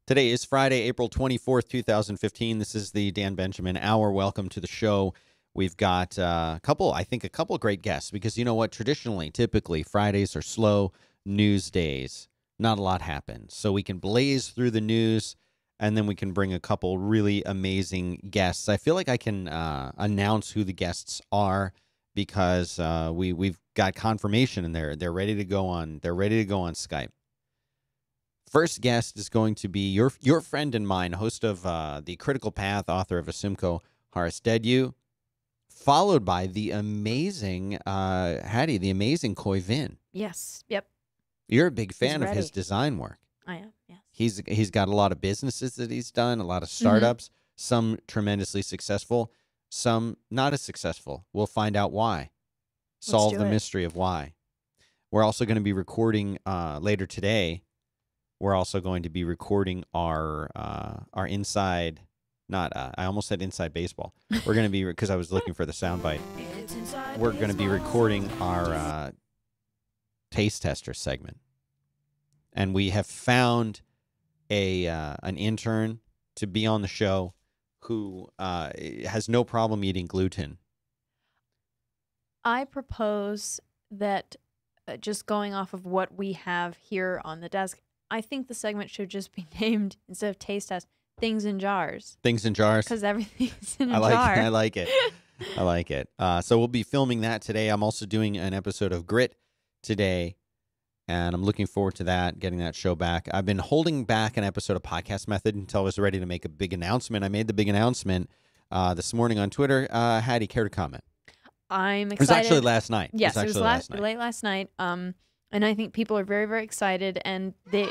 Today is Friday, April 24th, 2015. This is the Dan Benjamin Hour. Welcome to the show. We've got a couple great guests because you know what? Traditionally, typically, Fridays are slow news days. Not a lot happens. So we can blaze through the news and then we can bring a couple really amazing guests. I feel like I can announce who the guests are because we've got confirmation and they're ready to go on. They're ready to go on Skype. First guest is going to be your friend and mine, host of The Critical Path, author of Asimco, Horace Dediu, followed by the amazing Hattie, the amazing Koi Vin. Yes. Yep. You're a big fan of his design work. I am. Yes. He's got a lot of businesses that he's done, a lot of startups, some tremendously successful, some not as successful. We'll find out why. Solve the mystery of why. We're also going to be recording later today. We're also going to be recording our inside, I almost said inside baseball. We're going to be, because I was looking for the soundbite. We're going to be recording our taste tester segment. And we have found an intern to be on the show who has no problem eating gluten. I propose that just going off of what we have here on the desk, I think the segment should just be named, instead of taste test, Things in Jars. Things in Jars? Because everything's in a jar. I like it. I like it. So we'll be filming that today. I'm also doing an episode of Grit today, and I'm looking forward to that, getting that show back. I've been holding back an episode of Podcast Method until I was ready to make a big announcement. I made the big announcement this morning on Twitter. Hattie, care to comment? I'm excited. It was actually last night. Yes, it was late last night. And I think people are very, very excited, and they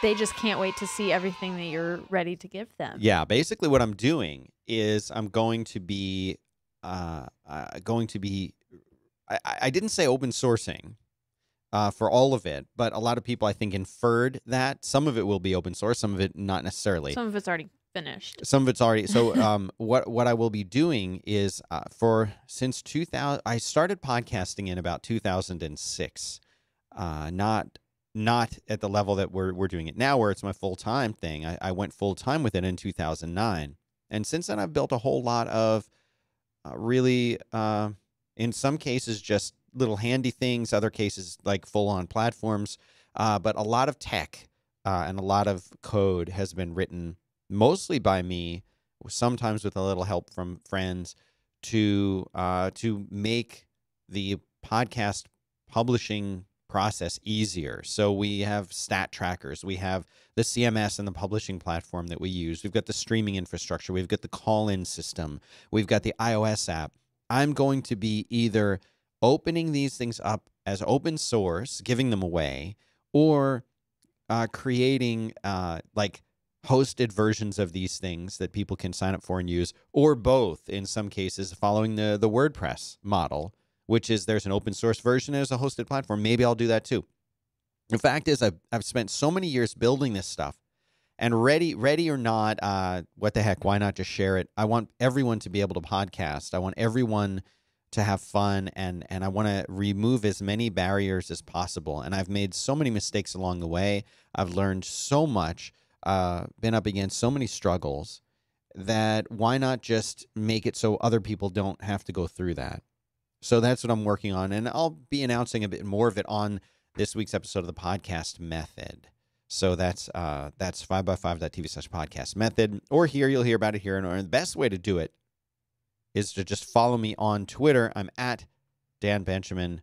just can't wait to see everything that you're ready to give them. Yeah, basically what I'm doing is I'm going to be I didn't say open sourcing for all of it, but a lot of people I think inferred that some of it will be open source, some of it not necessarily. Some of it's already finished. Some of it's already. So what I will be doing is since 2000, I started podcasting in about 2006. Not at the level that we're doing it now, where it's my full-time thing. I went full-time with it in 2009. And since then, I've built a whole lot of really, in some cases, just little handy things, other cases like full-on platforms. But a lot of tech and a lot of code has been written mostly by me, sometimes with a little help from friends, to make the podcast publishing process easier. So we have stat trackers, we have the CMS and the publishing platform that we use. We've got the streaming infrastructure, we've got the call-in system, we've got the iOS app. I'm going to be either opening these things up as open source, giving them away, or creating hosted versions of these things that people can sign up for and use, or both in some cases, following the WordPress model, which is there's an open source version, there's a hosted platform. Maybe I'll do that too. The fact is I've spent so many years building this stuff, and ready or not, what the heck, why not just share it? I want everyone to be able to podcast. I want everyone to have fun, and I want to remove as many barriers as possible. And I've made so many mistakes along the way. I've learned so much. Been up against so many struggles that why not just make it so other people don't have to go through that? So that's what I'm working on, and I'll be announcing a bit more of it on this week's episode of the Podcast Method. So that's 5by5.tv/podcast method, or here you'll hear about it here. And the best way to do it is to just follow me on Twitter. I'm at Dan Benjamin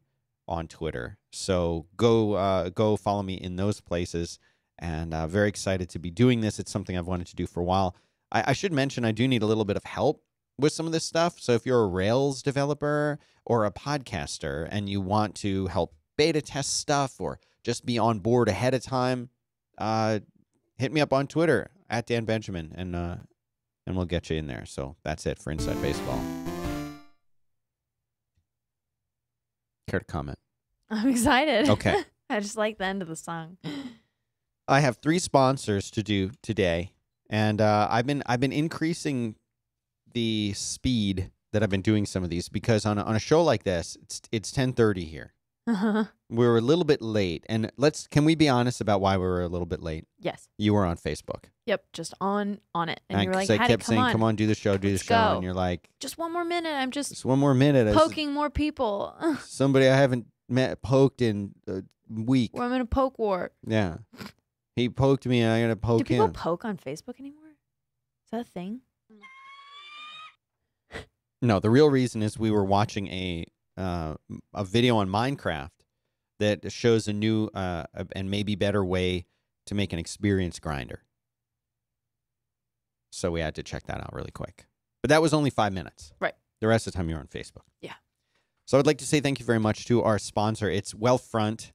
on Twitter. So go follow me in those places. And very excited to be doing this. It's something I've wanted to do for a while. I should mention I do need a little bit of help with some of this stuff. So if you're a Rails developer or a podcaster and you want to help beta test stuff or just be on board ahead of time, hit me up on Twitter at Dan Benjamin, and we'll get you in there. So that's it for Inside Baseball. Care to comment? I'm excited. Okay. I just like the end of the song. I have 3 sponsors to do today, and I've been increasing the speed that I've been doing some of these because on a show like this, it's 10:30 here. We were a little bit late. And can we be honest about why we were a little bit late? Yes. You were on Facebook. Yep, just on it. And you were like, I Hattie, kept saying, come on, do the show, Let's show. go. And you're like, just one more minute. I'm just one more minute. poking more people. Somebody I haven't poked in a week. Well, I'm in a poke war. Yeah. He poked me and I'm going to poke him. Do people poke on Facebook anymore? Is that a thing? No, the real reason is we were watching a video on Minecraft that shows a new and maybe better way to make an experience grinder. So we had to check that out really quick. But that was only 5 minutes. Right. The rest of the time you were on Facebook. Yeah. So I'd like to say thank you very much to our sponsor. It's Wealthfront.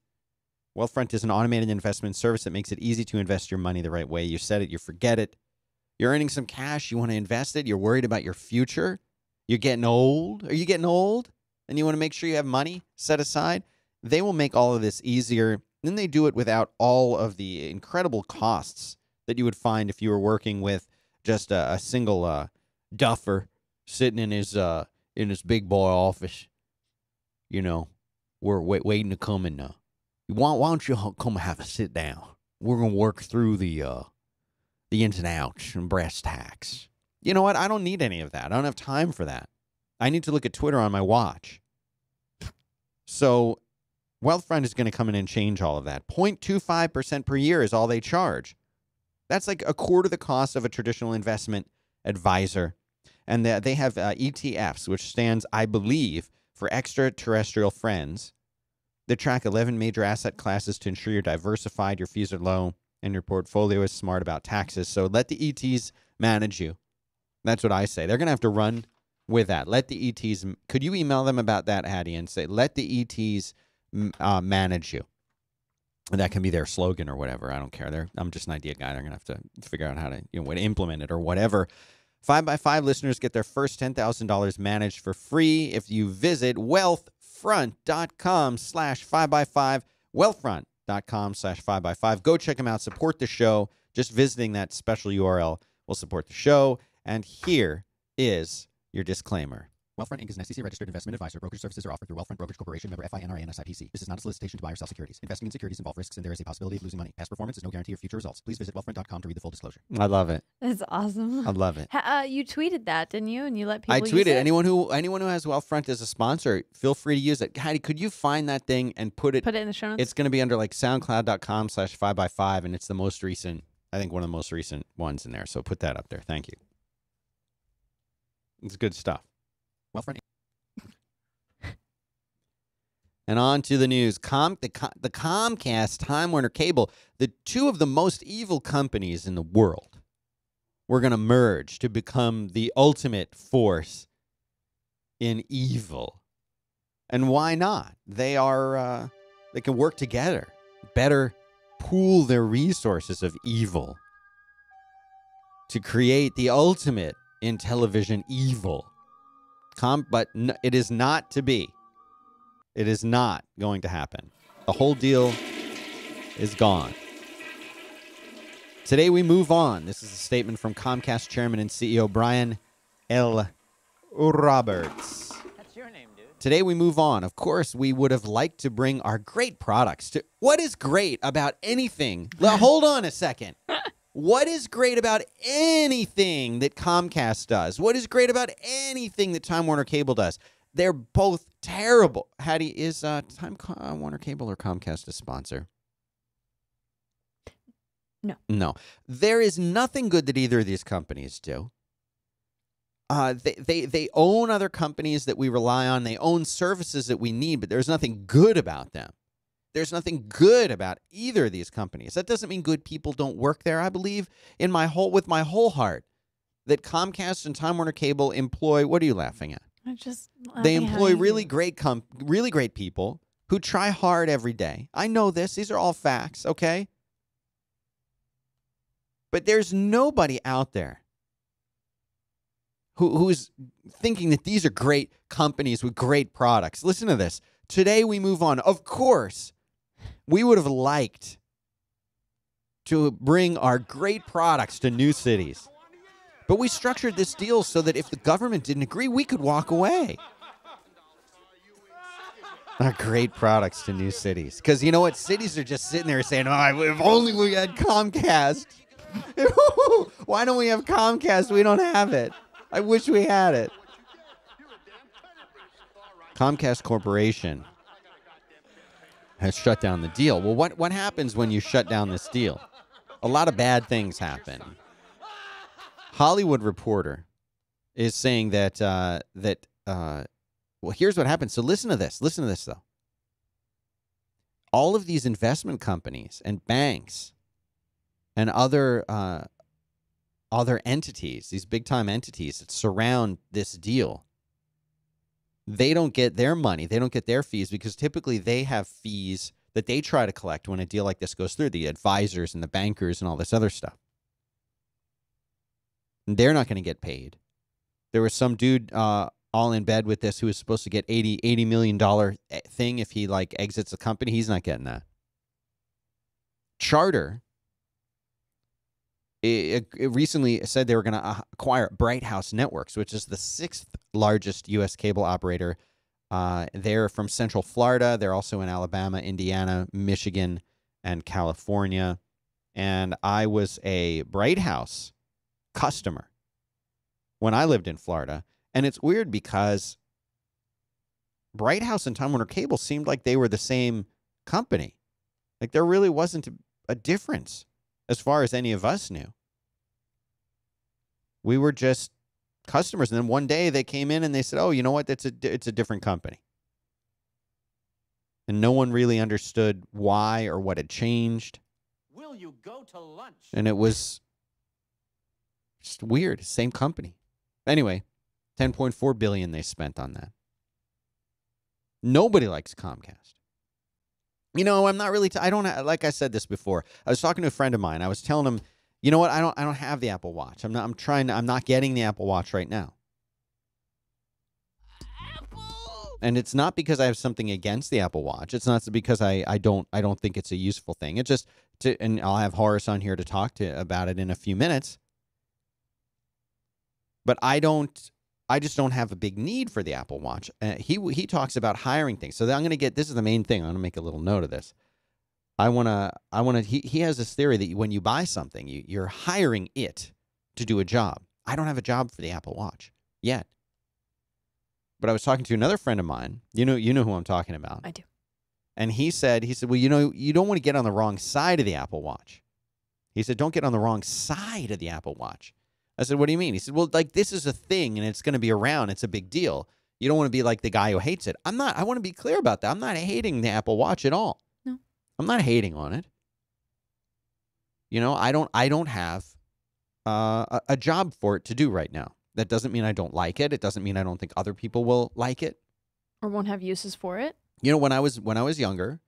Wealthfront is an automated investment service that makes it easy to invest your money the right way. You set it, you forget it. You're earning some cash, you want to invest it, you're worried about your future. You're getting old. Are you getting old? And you want to make sure you have money set aside? They will make all of this easier. Then they do it without all of the incredible costs that you would find if you were working with just a single duffer sitting in his big boy office. You know, we're waiting to come in. Why don't you come have a sit down? We're gonna work through the ins and outs and brass tacks. You know what? I don't need any of that. I don't have time for that. I need to look at Twitter on my watch. So Wealthfront is going to come in and change all of that. 0.25% per year is all they charge. That's like a quarter the cost of a traditional investment advisor. And they have ETFs, which stands, I believe, for extraterrestrial friends. They track 11 major asset classes to ensure you're diversified, your fees are low, and your portfolio is smart about taxes. So let the ETs manage you. That's what I say. They're going to have to run with that. Let the ETs, could you email them about that, Hattie, and say, let the ETs manage you? And that can be their slogan or whatever. I don't care. I'm just an idea guy. They're going to have to figure out how to, way to implement it or whatever. 5x5 listeners get their first $10,000 managed for free if you visit wealthfront.com/5x5, wealthfront.com/5x5. Go check them out. Support the show. Just visiting that special URL will support the show. And here is your disclaimer. Wealthfront Inc. is an SEC-registered investment advisor. Brokerage services are offered through Wealthfront Brokerage Corporation, member FINRA and SIPC. This is not a solicitation to buy or sell securities. Investing in securities involve risks, and there is a possibility of losing money. Past performance is no guarantee of future results. Please visit wealthfront.com to read the full disclosure. I love it. That's awesome. I love it. You tweeted that, didn't you? And you let people I use tweeted. it? Anyone who has Wealthfront as a sponsor, feel free to use it. Heidi, could you find that thing and put it in the show notes? It's going to be under like soundcloud.com/5x5, and it's the most recent, I think one of the most recent ones in there. So put that up there. Thank you. It's good stuff. Wealthfront. And on to the news. The Comcast, Time Warner Cable, the two of the most evil companies in the world, were going to merge to become the ultimate force in evil. And why not? They can work together, better pool their resources of evil to create the ultimate in television evil. But it is not to be. It is not going to happen. The whole deal is gone. Today we move on. This is a statement from Comcast Chairman and CEO Brian L. Roberts. That's your name, dude. Today we move on. Of course, we would have liked to bring our great products to... What is great about anything? Hold on a second. What is great about anything that Comcast does? What is great about anything that Time Warner Cable does? They're both terrible. Hattie, is Time Warner Cable or Comcast a sponsor? No. There is nothing good that either of these companies do. They own other companies that we rely on. They own services that we need, but there's nothing good about them. There's nothing good about either of these companies. That doesn't mean good people don't work there. I believe with my whole heart that Comcast and Time Warner Cable employ. What are you laughing at? They employ really great people who try hard every day. I know this. These are all facts, okay? But there's nobody out there who's thinking that these are great companies with great products. Listen to this. Today we move on. Of course, we would have liked to bring our great products to new cities. But we structured this deal so that if the government didn't agree, we could walk away. Great products to new cities. Because you know what? Cities are just sitting there saying, oh, if only we had Comcast. Why don't we have Comcast? We don't have it. I wish we had it. Comcast Corporation has shut down the deal. Well, what happens when you shut down this deal? A lot of bad things happen. Hollywood Reporter is saying that well, here's what happened. So listen to this. Listen to this, though. All of these investment companies and banks and other entities, these big-time entities that surround this deal, they don't get their money. They don't get their fees because typically they have fees that they try to collect when a deal like this goes through, the advisors and the bankers and all this other stuff. And they're not going to get paid. There was some dude all in bed with this who was supposed to get $80 million thing if he like exits the company. He's not getting that. Charter it recently said they were going to acquire Bright House Networks, which is the 6th largest U.S. cable operator. They're from Central Florida. They're also in Alabama, Indiana, Michigan, and California. And I was a Bright House customer when I lived in Florida. And it's weird because Bright House and Time Warner Cable seemed like they were the same company. Like there really wasn't a difference as far as any of us knew. We were just customers. And then one day they came in and they said, oh, you know what? It's a different company. And no one really understood why or what had changed. Will you go to lunch? And it was just weird. Same company. Anyway, $10.4 billion they spent on that. Nobody likes Comcast. You know, I'm not really. I don't like I said this before. I was talking to a friend of mine. I was telling him, you know what? I don't have the Apple Watch. I'm not getting the Apple Watch right now. And it's not because I have something against the Apple Watch. It's not because I don't think it's a useful thing. It's just and I'll have Horace on here to talk to about it in a few minutes. But I just don't have a big need for the Apple Watch. He talks about hiring things. So I'm going to get, this is the main thing. I'm going to make a little note of this. He has this theory that when you buy something, you're hiring it to do a job. I don't have a job for the Apple Watch yet. But I was talking to another friend of mine. You know who I'm talking about. I do. And he said, well, you know, you don't want to get on the wrong side of the Apple Watch. He said, don't get on the wrong side of the Apple Watch. I said, what do you mean? He said, well, like this is a thing and it's going to be around. It's a big deal. You don't want to be like the guy who hates it. I'm not. I want to be clear about that. I'm not hating the Apple Watch at all. No. I'm not hating on it. You know, I don't have a job for it to do right now. That doesn't mean I don't like it. It doesn't mean I don't think other people will like it. Or won't have uses for it. You know, when I was younger,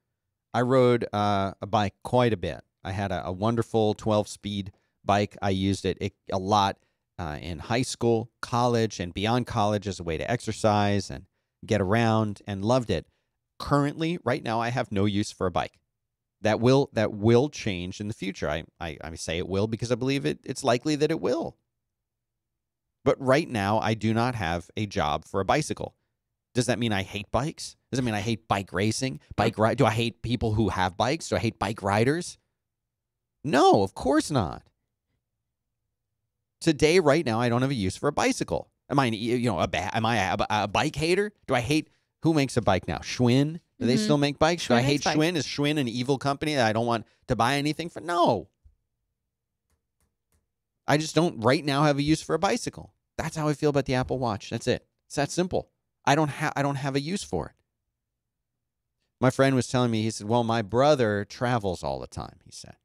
I rode a bike quite a bit. I had a wonderful 12-speed bike. I used it a lot in high school, college, and beyond college as a way to exercise and get around, and loved it. Currently, right now, I have no use for a bike. That will change in the future. I say it will because I believe it's likely that it will. But right now, I do not have a job for a bicycle. Does that mean I hate bikes? Does that mean I hate bike racing? Do I hate people who have bikes? Do I hate bike riders? No, of course not. Today, right now, I don't have a use for a bicycle. Am I, a bike hater? Do I hate, who makes a bike now? Schwinn? Do they still make bikes? Do I hate Schwinn? Is Schwinn an evil company that I don't want to buy anything from? No. I just don't right now have a use for a bicycle. That's how I feel about the Apple Watch. That's it. It's that simple. I don't have a use for it. My friend was telling me, he said, well, my brother travels all the time, he said.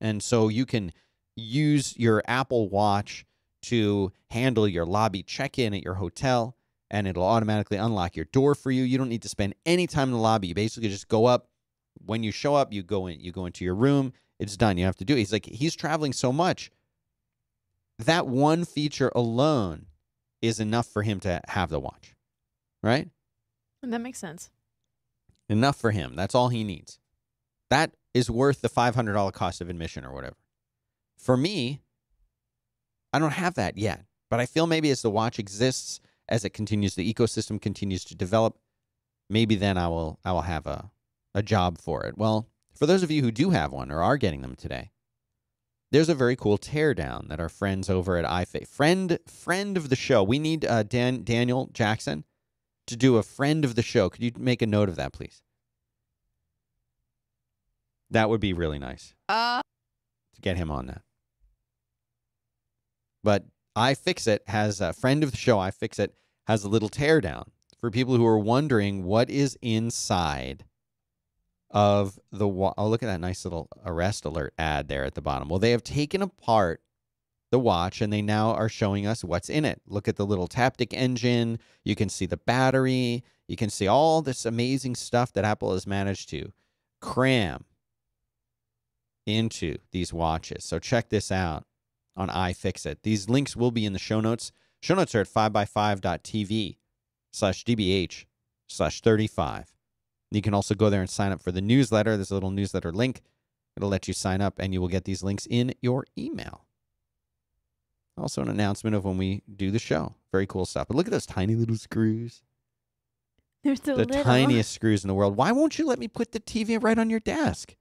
And so you can use your Apple Watch to handle your lobby check-in at your hotel, and it'll automatically unlock your door for you. You don't need to spend any time in the lobby. You basically just go up. When you show up, you go into your room. It's done. You have to do it. He's like, he's traveling so much. That one feature alone is enough for him to have the watch, right? And that makes sense. Enough for him. That's all he needs. That is worth the $500 cost of admission or whatever. For me, I don't have that yet. But I feel maybe as the watch exists, as it continues, the ecosystem continues to develop, maybe then I will have a job for it. Well, for those of you who do have one or are getting them today, there's a very cool teardown that our friends over at iFit, friend of the show. We need Daniel Jackson to do a friend of the show. Could you make a note of that, please? That would be really nice to get him on that. But iFixit has a friend of the show. iFixit has a little teardown for people who are wondering what is inside of the oh, look at that nice little arrest alert ad there at the bottom. Well, they have taken apart the watch and they now are showing us what's in it. Look at the little Taptic engine. You can see the battery. You can see all this amazing stuff that Apple has managed to cram into these watches. So check this out on iFixit. These links will be in the show notes. Show notes are at 5by5.tv/dbh/35. You can also go there and sign up for the newsletter. There's a little newsletter link. It'll let you sign up, and you will get these links in your email. Also an announcement of when we do the show. Very cool stuff. But look at those tiny little screws. They're so The little. tiniest screws in the world. Why won't you let me put the TV right on your desk?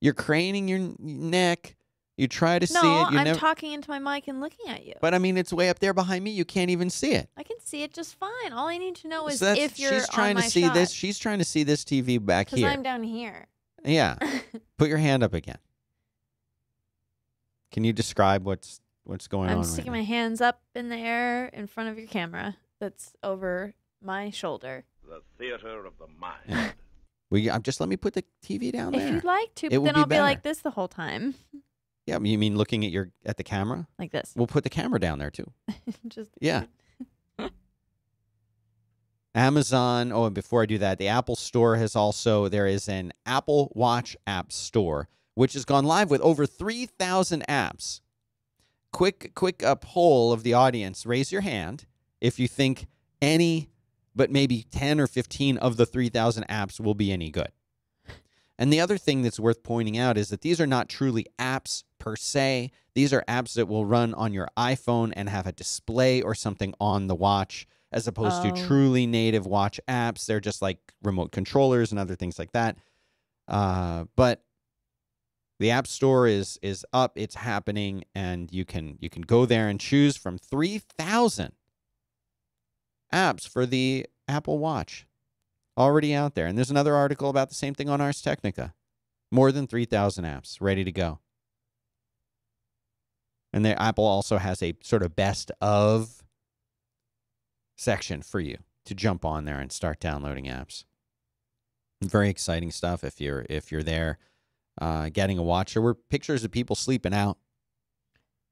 You're craning your neck. You try to see it. No, You I'm never... talking into my mic and looking at you. But I mean, it's way up there behind me. You can't even see it. I can see it just fine. All I need to know is So if you're she's trying on to my see shot. this. She's trying to see this TV back Because here. I'm down here. Yeah. Put your hand up again. Can you describe what's going on? I'm right sticking now? my hands up in the air in front of your camera that's over my shoulder. The theater of the mind. Yeah. Just let me put the TV down there. If you'd like to, It but would then be I'll be better. like this the whole time. Yeah, you mean looking at the camera? Like this. We'll put the camera down there too. Just Yeah. Amazon. Oh, and before I do that, the Apple Store there is an Apple Watch app store, which has gone live with over 3,000 apps. Quick poll of the audience. Raise your hand if you think any, but maybe 10 or 15 of the 3,000 apps will be any good. And the other thing that's worth pointing out is that these are not truly apps per se. These are apps that will run on your iPhone and have a display or something on the watch, as opposed to truly native watch apps. They're just like remote controllers and other things like that. But the App Store is up, it's happening, and you can go there and choose from 3,000 apps for the Apple Watch already out there. And there's another article about the same thing on Ars Technica. More than 3,000 apps ready to go. And Apple also has a sort of best of section for you to jump on there and start downloading apps. Very exciting stuff if you're there getting a watch. There were pictures of people sleeping out,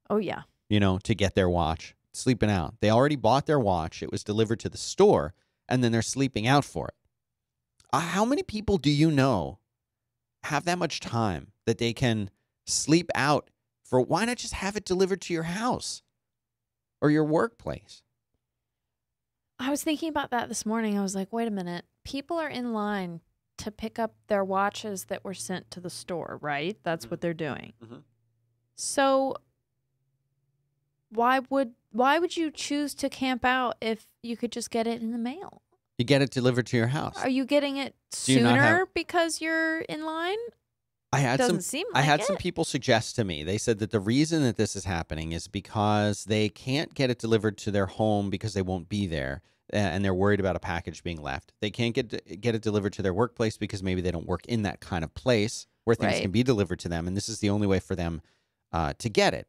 Oh yeah. to get their watch. Sleeping out. They already bought their watch. It was delivered to the store, and then they're sleeping out for it. How many people do you know have that much time that they can sleep out for? Why not just have it delivered to your house or your workplace? I was thinking about that this morning. I was like, wait a minute. People are in line to pick up their watches that were sent to the store, right? That's what they're doing. Mhm. So why would you choose to camp out if you could just get it in the mail? You get it delivered to your house. Are you getting it Do you not sooner have- because you're in line? I had Doesn't some. seem I like had it. some people suggest to me. They said that the reason that this is happening is because they can't get it delivered to their home because they won't be there, and they're worried about a package being left. They can't get it delivered to their workplace because maybe they don't work in that kind of place where things Right. can be delivered to them, and this is the only way for them to get it.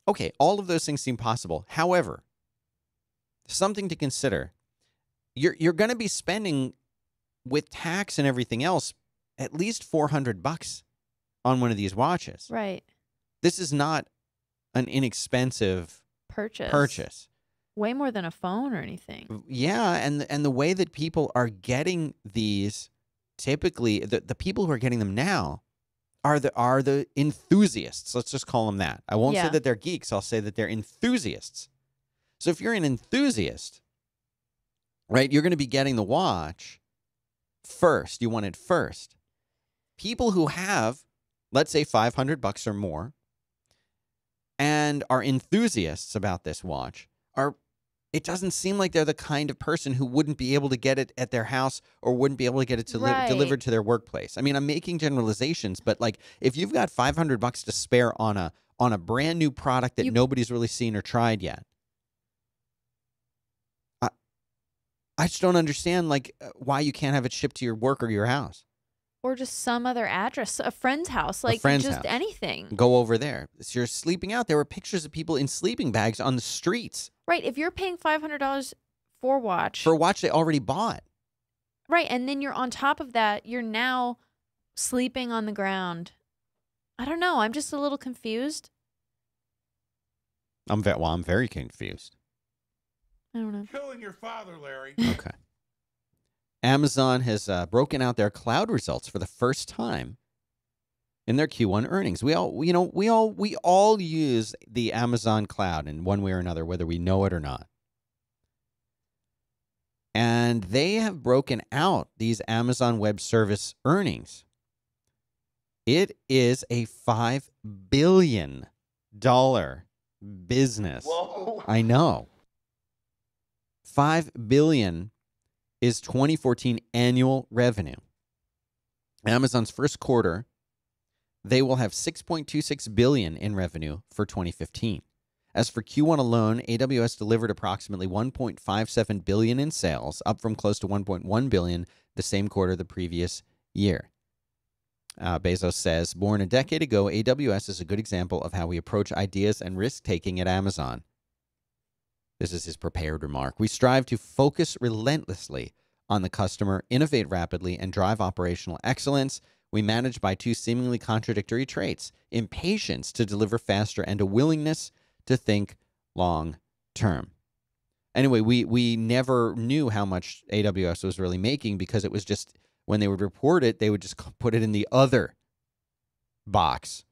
Okay, all of those things seem possible. However, something to consider: you're going to be spending, with tax and everything else, at least $400 on one of these watches. Right. This is not an inexpensive purchase. Way more than a phone or anything. Yeah, and the way that people are getting these, typically the people who are getting them now are the enthusiasts. Let's just call them that. I won't say Yeah. that they're geeks. I'll say that they're enthusiasts. So if you're an enthusiast, right, you're going to be getting the watch first. You want it first. People who have, let's say, $500 or more and are enthusiasts about this watch are it doesn't seem like they're the kind of person who wouldn't be able to get it at their house or wouldn't be able to get it delivered to their workplace. I mean, I'm making generalizations, but like if you've got $500 to spare on a brand new product that nobody's really seen or tried yet, I just don't understand like why you can't have it shipped to your work or your house. Or just some other address, a friend's house, like just anything. Go over there. So you're sleeping out. There were pictures of people in sleeping bags on the streets. Right. If you're paying $500 for a watch they already bought. Right. And then you're on top of that, you're now sleeping on the ground. I don't know. I'm just a little confused. I'm very confused. I don't know. Killing your father, Larry. Okay. Amazon has broken out their cloud results for the first time in their Q1 earnings. We all use the Amazon cloud in one way or another, whether we know it or not. And they have broken out these Amazon Web Service earnings. It is a $5 billion business. Whoa. I know. $5 billion is 2014 annual revenue. Amazon's first quarter, they will have $6.26 billion in revenue for 2015. As for Q1 alone, AWS delivered approximately $1.57 billion in sales, up from close to $1.1 billion the same quarter the previous year. Bezos says, born a decade ago, AWS is a good example of how we approach ideas and risk-taking at Amazon. This is his prepared remark. We strive to focus relentlessly on the customer, innovate rapidly, and drive operational excellence. We manage by two seemingly contradictory traits: impatience to deliver faster and a willingness to think long term. Anyway, we never knew how much AWS was really making because it was just, when they would report it, they would just put it in the other box.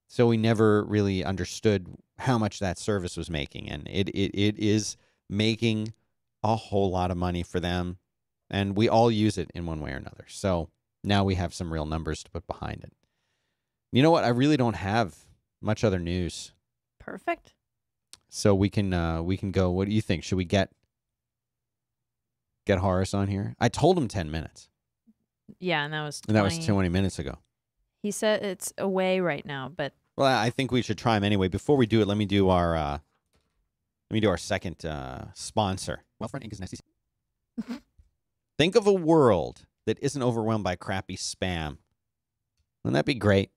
So we never really understood how much that service was making. And it is making a whole lot of money for them. And we all use it in one way or another. So now we have some real numbers to put behind it. You know what? I really don't have much other news. Perfect. So we can go. What do you think? Should we get Horace on here? I told him 10 minutes. Yeah, and that was 20 minutes ago. He said it's away right now, but well, I think we should try him anyway. Before we do it, let me do our second sponsor. Wealthfront Inc. is an SEC. Think of a world that isn't overwhelmed by crappy spam. Wouldn't that be great?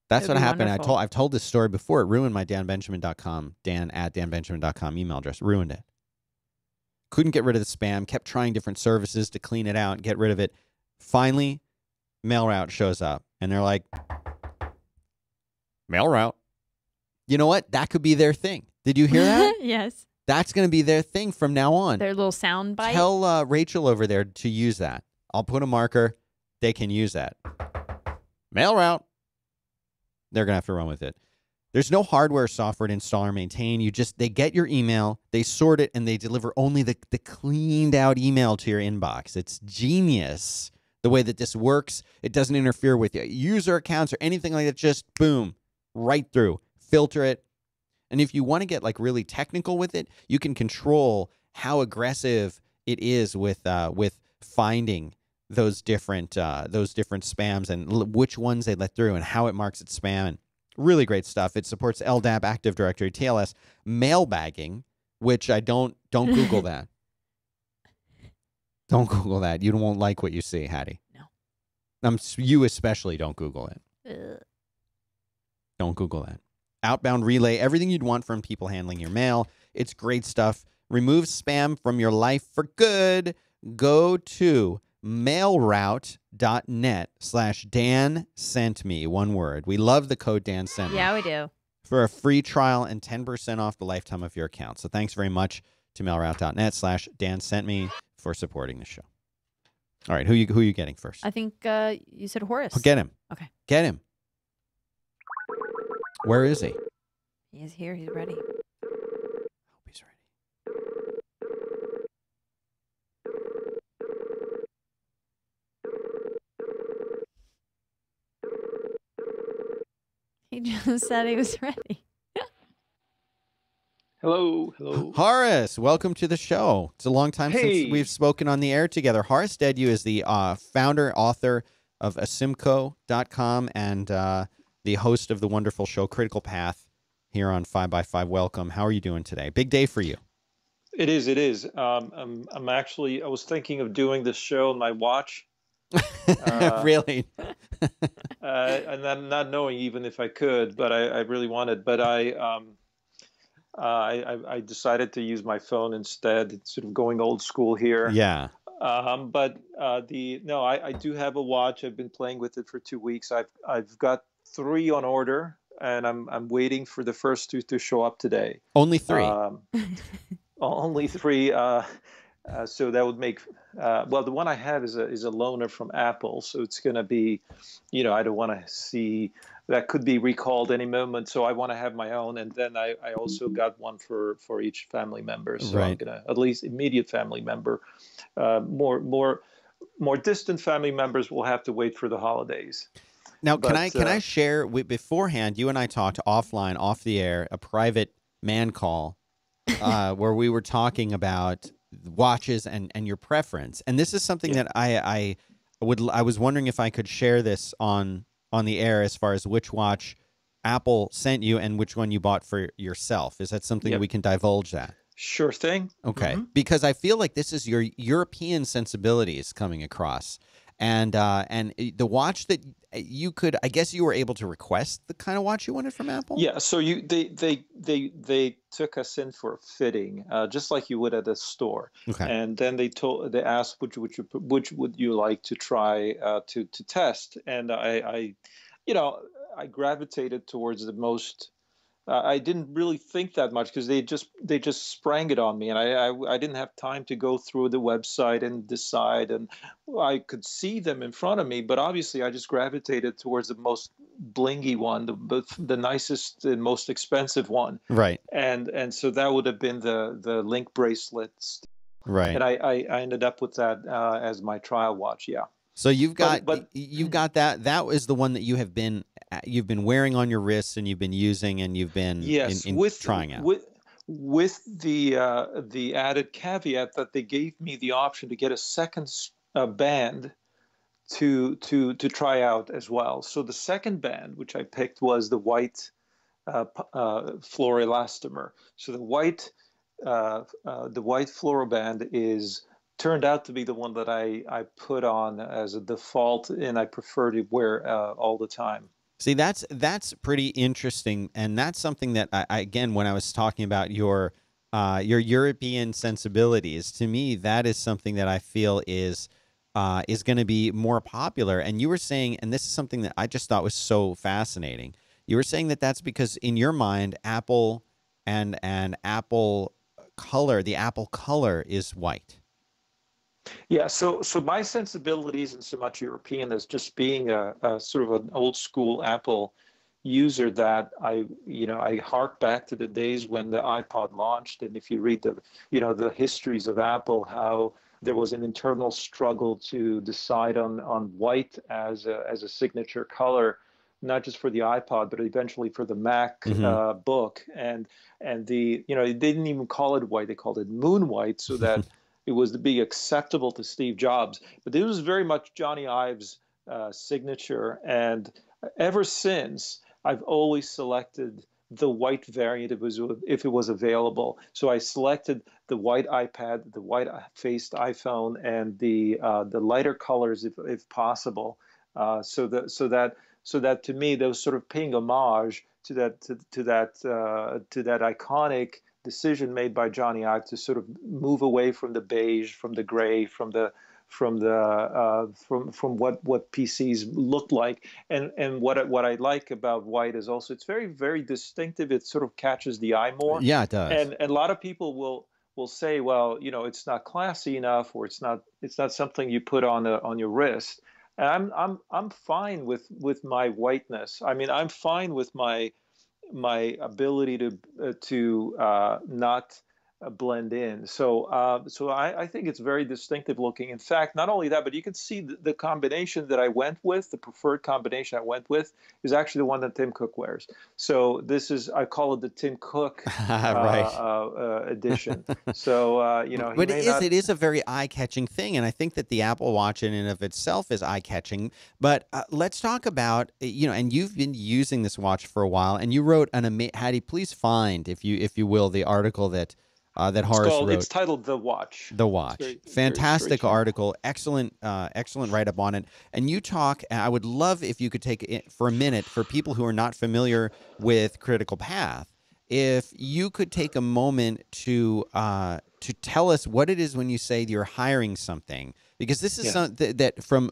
That's what happened. Wonderful. I've told this story before. It ruined my danbenjamin.com, dan@danbenjamin.com email address. Ruined it. Couldn't get rid of the spam. Kept trying different services to clean it out and get rid of it. Finally, MailRoute shows up, and they're like, MailRoute. You know what? That could be their thing. Did you hear that? Yes. That's going to be their thing from now on. Their little sound bite. Tell Rachel over there to use that. I'll put a marker. They can use that. MailRoute. They're going to have to run with it. There's no hardware, software to install or maintain. They get your email, they sort it, and they deliver only the cleaned out email to your inbox. It's genius the way that this works. It doesn't interfere with user accounts or anything like that. Just boom, right through. Filter it. And if you want to get like really technical with it, you can control how aggressive it is with finding those different spams and which ones they let through and how it marks it spam. And really great stuff. It supports LDAP, Active Directory, TLS, mailbagging, which I don't Google that. Don't Google that. You won't like what you see, Hattie. No. You especially don't Google it. Don't Google that. Outbound relay, everything you'd want from people handling your mail. It's great stuff. Remove spam from your life for good. Go to mailroute.net/Dan sent me. One word. We love the code Dan sent me. Yeah, we do. For a free trial and 10% off the lifetime of your account. So thanks very much to mailroute.net/Dan sent me for supporting the show. All right, who you getting first? I think you said Horace. Get him. Okay. Get him. Where is he? He's here. He's ready. I hope he's ready. He just said he was ready. Hello, hello. Horace, welcome to the show. It's a long time since Hey. we've spoken on the air together. Horace Dediu is the founder, author of asimco.com and the host of the wonderful show Critical Path here on 5x5. Welcome. How are you doing today? Big day for you. It is, it is. I was thinking of doing this show on my watch. Really? And I'm not knowing even if I could, but I really wanted. But I decided to use my phone instead. It's sort of going old school here. Yeah. I do have a watch. I've been playing with it for 2 weeks. I've got 3 on order, and I'm waiting for the first 2 to show up today. Only 3. Only 3. So that would make the one I have is a loaner from Apple, so it's going to be, I don't want to see that could be recalled any moment. So I want to have my own, and then I also got one for each family member. So Right. I'm gonna, at least immediate family member. More distant family members will have to wait for the holidays. Now, can But, I share beforehand? You and I talked offline, off the air, a private man call, where we were talking about watches and your preference. And this is something that I was wondering if I could share this on the air as far as which watch Apple sent you and which one you bought for yourself. Is that something Yep. we can divulge that? Sure thing. Okay, Mhm. because I feel like this is your European sensibilities coming across, and the watch that you could, I guess, you were able to request the kind of watch you wanted from Apple. Yeah, so they took us in for a fitting, just like you would at a store, Okay. and then they asked which would you like to try to test, and I gravitated towards the most. I didn't really think that much because they just sprang it on me, and I didn't have time to go through the website and decide. And I could see them in front of me, but obviously I just gravitated towards the most blingy one, the nicest and most expensive one, Right. and so that would have been the Link bracelets, Right. and I ended up with that as my trial watch. Yeah. So you've got But that was the one that you've been wearing on your wrists and you've been using and you've been yes, in trying out. With the added caveat that they gave me the option to get a second band to try out as well. So the second band, which I picked, was the white fluoroelastomer. So the white fluoro band turned out to be the one that I put on as a default, and I prefer to wear all the time. See, that's pretty interesting, and that's something that I again, when I was talking about your European sensibilities, to me, that is something that I feel is going to be more popular. And you were saying, and this is something that I just thought was so fascinating. You were saying that that's because in your mind, Apple and Apple color, the Apple color is white. Yeah, so my sensibility isn't so much European as just being a sort of an old school Apple user, that I hark back to the days when the iPod launched, and if you read the histories of Apple, how there was an internal struggle to decide on white as a signature color, not just for the iPod, but eventually for the Mac book, and they didn't even call it white; they called it moon white, so that it was to be acceptable to Steve Jobs. But this was very much Johnny Ive's signature. And ever since, I've always selected the white variant if it was available. So I selected the white iPad, the white faced iPhone, and the lighter colors if possible. So that to me, that was sort of paying homage to that iconic decision made by Johnny Ive to sort of move away from the beige, from the gray, from what PCs looked like. And what I like about white is also it's very, very distinctive. It sort of catches the eye more. Yeah, it does. And a lot of people will say, well, it's not classy enough, or it's not something you put on your wrist. And I'm fine with my whiteness. I mean, I'm fine with my ability to not blend in. So I think it's very distinctive looking. In fact, not only that, but you can see the combination that I went with, the preferred combination I went with, is actually the one that Tim Cook wears. So this is, I call it the Tim Cook Right. edition. So he But may not. it is a very eye-catching thing, and I think that the Apple Watch in and of itself is eye-catching. But let's talk about, and you've been using this watch for a while, and you wrote Hattie, please find, if you will, the article that Horace wrote. It's titled "The Watch." The It's Watch. very, Fantastic very article. Excellent write-up on it. And you talk, and I would love if you could take it for a minute for people who are not familiar with Critical Path, if you could take a moment to tell us what it is when you say you're hiring something, because this is something that from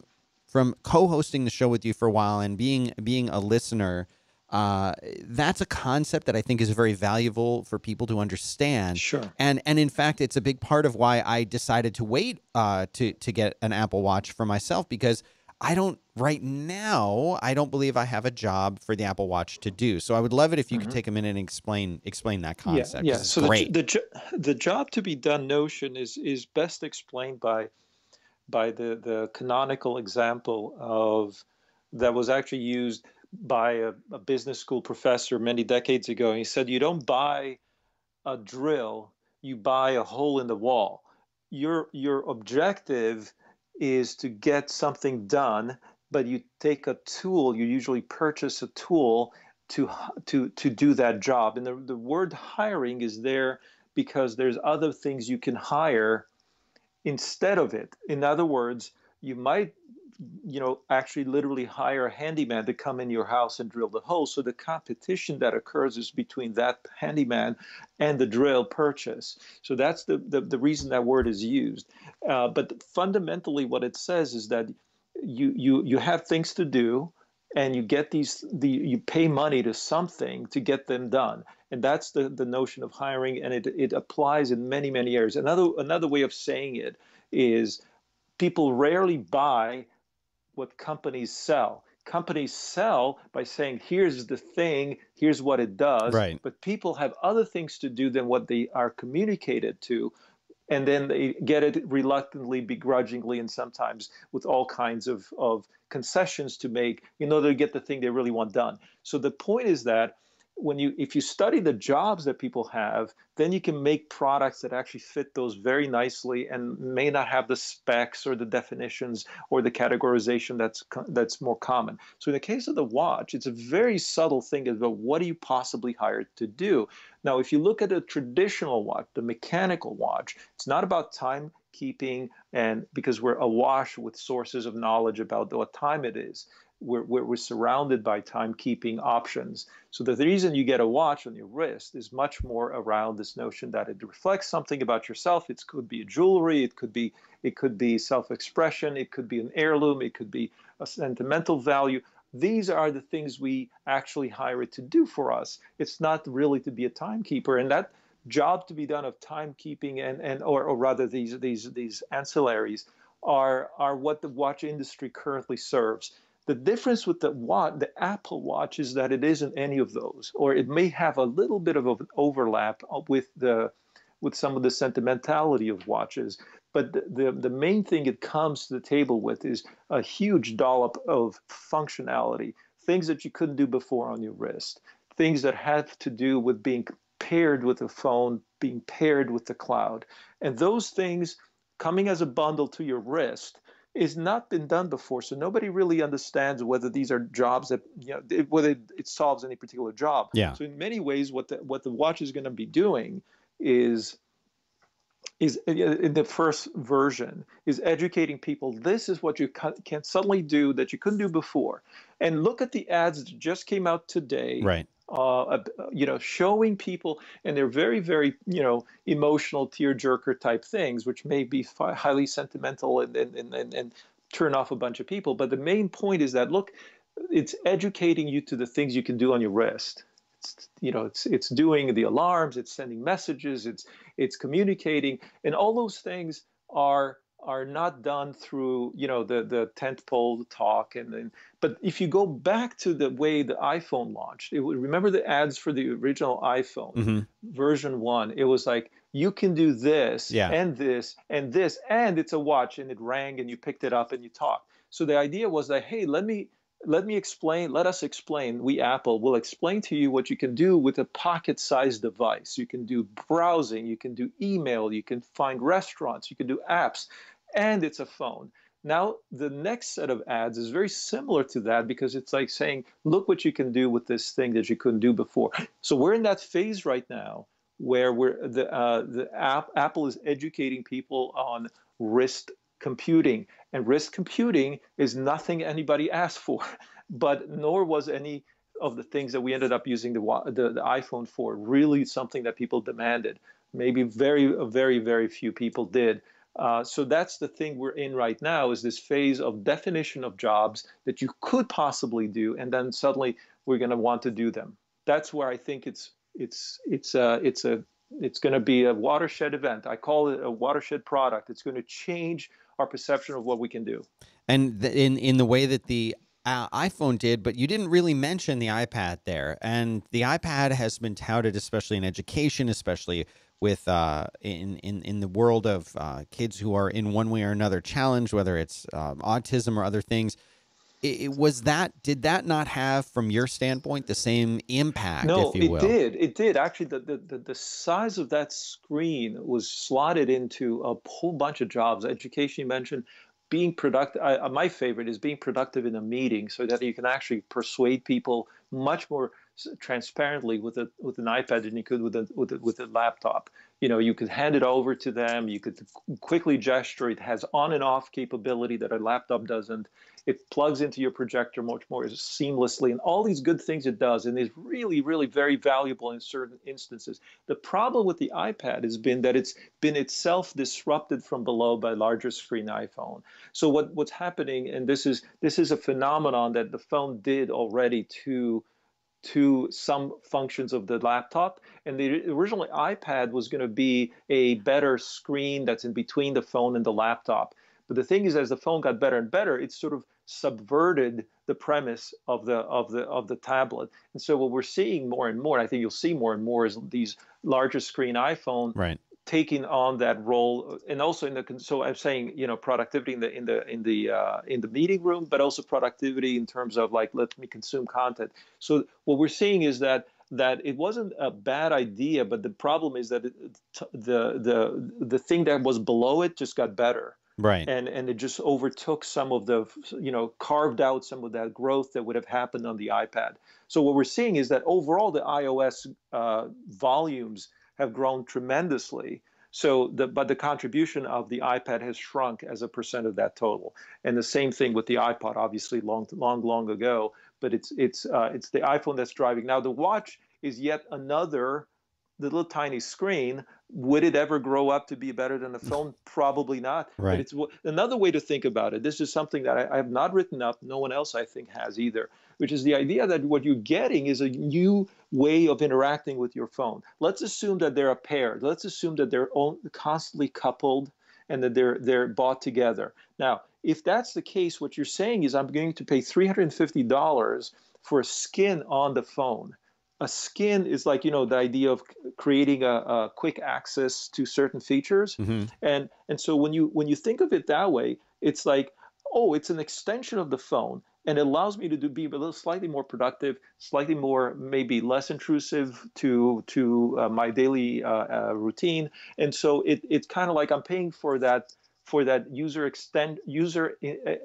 co-hosting the show with you for a while and being a listener, that's a concept that I think is very valuable for people to understand. Sure. And in fact, it's a big part of why I decided to wait to get an Apple Watch for myself, because I don't believe I have a job for the Apple Watch to do. So I would love it if you could take a minute and explain that concept. Yeah. It's So great. the job to be done notion is best explained by the canonical example of that was actually used by a business school professor many decades ago. And he said, you don't buy a drill, you buy a hole in the wall. Your objective is to get something done, but you take a tool, you usually purchase a tool to do that job. And the word hiring is there because there's other things you can hire instead of it. In other words, you might actually literally hire a handyman to come in your house and drill the hole. So the competition that occurs is between that handyman and the drill purchase. So that's the reason that word is used. But fundamentally, what it says is that you have things to do, and you get you pay money to something to get them done. And that's the notion of hiring, and it applies in many, many areas. Another way of saying it is people rarely buy what companies sell. Companies sell by saying, here's the thing, here's what it does. Right. But people have other things to do than what they are communicated to. And then they get it reluctantly, begrudgingly, and sometimes with all kinds of concessions to make in order to get the thing they really want done. So the point is that if you study the jobs that people have, then you can make products that actually fit those very nicely and may not have the specs or the definitions or the categorization that's more common. So in the case of the watch, it's a very subtle thing about what are you possibly hired to do. Now, if you look at a traditional watch, the mechanical watch, it's not about timekeeping, and because we're awash with sources of knowledge about what time it is. We're surrounded by timekeeping options. So the reason you get a watch on your wrist is much more around this notion that it reflects something about yourself. It could be jewelry, it could be self-expression, it could be an heirloom, it could be a sentimental value. These are the things we actually hire it to do for us. It's not really to be a timekeeper, and that job to be done of timekeeping or rather these ancillaries are what the watch industry currently serves. The difference with the Apple Watch is that it isn't any of those, or it may have a little bit of an overlap with some of the sentimentality of watches. But the main thing it comes to the table with is a huge dollop of functionality, things that you couldn't do before on your wrist, things that have to do with being paired with a phone, being paired with the cloud. And those things coming as a bundle to your wrist is not been done before. So nobody really understands whether these are jobs that, whether it solves any particular job. Yeah. So in many ways, what the watch is going to be doing is in the first version is educating people. This is what you can suddenly do that you couldn't do before. And look at the ads that just came out today. Right. Showing people, and they're very, very, emotional tearjerker type things, which may be highly sentimental and turn off a bunch of people. But the main point is that, look, it's educating you to the things you can do on your wrist. It's doing the alarms, it's sending messages, it's communicating, and all those things are are not done through, the tentpole talk. But if you go back to the way the iPhone launched, remember the ads for the original iPhone Mm-hmm. version 1, it was like, you can do this Yeah. and this and this, and it's a watch, and it rang, and you picked it up and you talked. So the idea was that, hey, let us explain, we Apple will explain to you what you can do with a pocket-sized device. You can do browsing, you can do email, you can find restaurants, you can do apps, and it's a phone. Now, the next set of ads is very similar to that, because it's like saying, look what you can do with this thing that you couldn't do before. So we're in that phase right now where Apple is educating people on wrist computing, and wrist computing is nothing anybody asked for, but nor was any of the things that we ended up using the iPhone for really something that people demanded. Maybe very, very few people did. So that's the thing we're in right now, is this phase of definition of jobs that you could possibly do, and then suddenly we're going to want to do them. That's where I think it's going to be a watershed event. I call it a watershed product. It's going to change our perception of what we can do. And in the way that the iPhone did, but you didn't really mention the iPad there. And the iPad has been touted, especially in education, especially with in the world of kids who are in one way or another challenged, whether it's autism or other things. Did that not have, from your standpoint, the same impact, No, if you it will? did. It did. Actually, the size of that screen was slotted into a whole bunch of jobs. Education, you mentioned, being productive. My favorite is being productive in a meeting, so that you can actually persuade people much more transparently with an iPad than you could with a laptop. You could hand it over to them. You could quickly gesture. It has on and off capability that a laptop doesn't. It plugs into your projector much more seamlessly, and all these good things it does, and is really, really very valuable in certain instances. The problem with the iPad has been that it's been itself disrupted from below by larger screen iPhone. So what's happening, and this is a phenomenon that the phone did already to some functions of the laptop. And the original iPad was going to be a better screen that's in between the phone and the laptop. But the thing is, as the phone got better and better, it sort of subverted the premise of the tablet. And so what we're seeing more and more, I think you'll see more and more, is these larger screen iPhone Right. taking on that role. And also so I'm saying, productivity in the meeting room, but also productivity in terms of, like, let me consume content. So what we're seeing is that it wasn't a bad idea, but the problem is that the thing that was below it just got better. Right. And it just overtook some of the, carved out some of that growth that would have happened on the iPad. So what we're seeing is that overall the iOS volumes have grown tremendously. But the contribution of the iPad has shrunk as a percent of that total. And the same thing with the iPod, obviously long ago. But it's the iPhone that's driving. Now the watch is yet another little tiny screen. Would it ever grow up to be better than the phone? Probably not. But Right. it's another way to think about it. This is something that I have not written up. No one else, I think, has either, which is the idea that what you're getting is a new way of interacting with your phone. Let's assume that they're a pair. Let's assume that they're constantly coupled and that they're bought together. Now, if that's the case, what you're saying is, I'm going to pay $350 for a skin on the phone. A skin is like, the idea of creating a quick access to certain features. Mm-hmm. And so when you think of it that way, it's like, oh, it's an extension of the phone, and it allows me to be a little slightly more productive, slightly more, maybe less intrusive to my daily routine. And so it's kind of like I'm paying for that user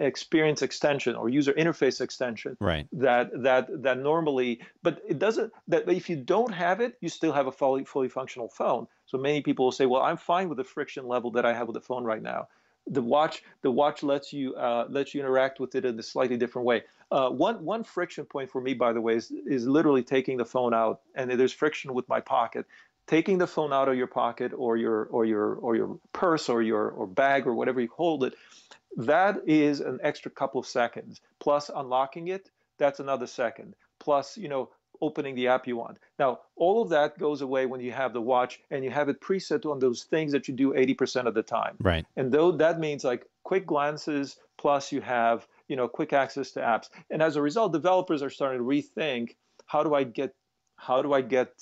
experience extension, or user interface extension, Right. that normally, but it doesn't, that if you don't have it, you still have a fully functional phone. So many people will say, well, I'm fine with the friction level that I have with the phone right now. The watch lets you interact with it in a slightly different way. One friction point for me, by the way, is literally taking the phone out, and there's friction with my pocket. Taking the phone out of your pocket, or your purse, or bag, or whatever you hold it, that is an extra couple of seconds. Plus unlocking it, that's another second. Plus, opening the app you want. Now, all of that goes away when you have the watch and you have it preset on those things that you do 80% of the time. Right. And though that means like quick glances, plus you have, quick access to apps. And as a result, developers are starting to rethink, how do I get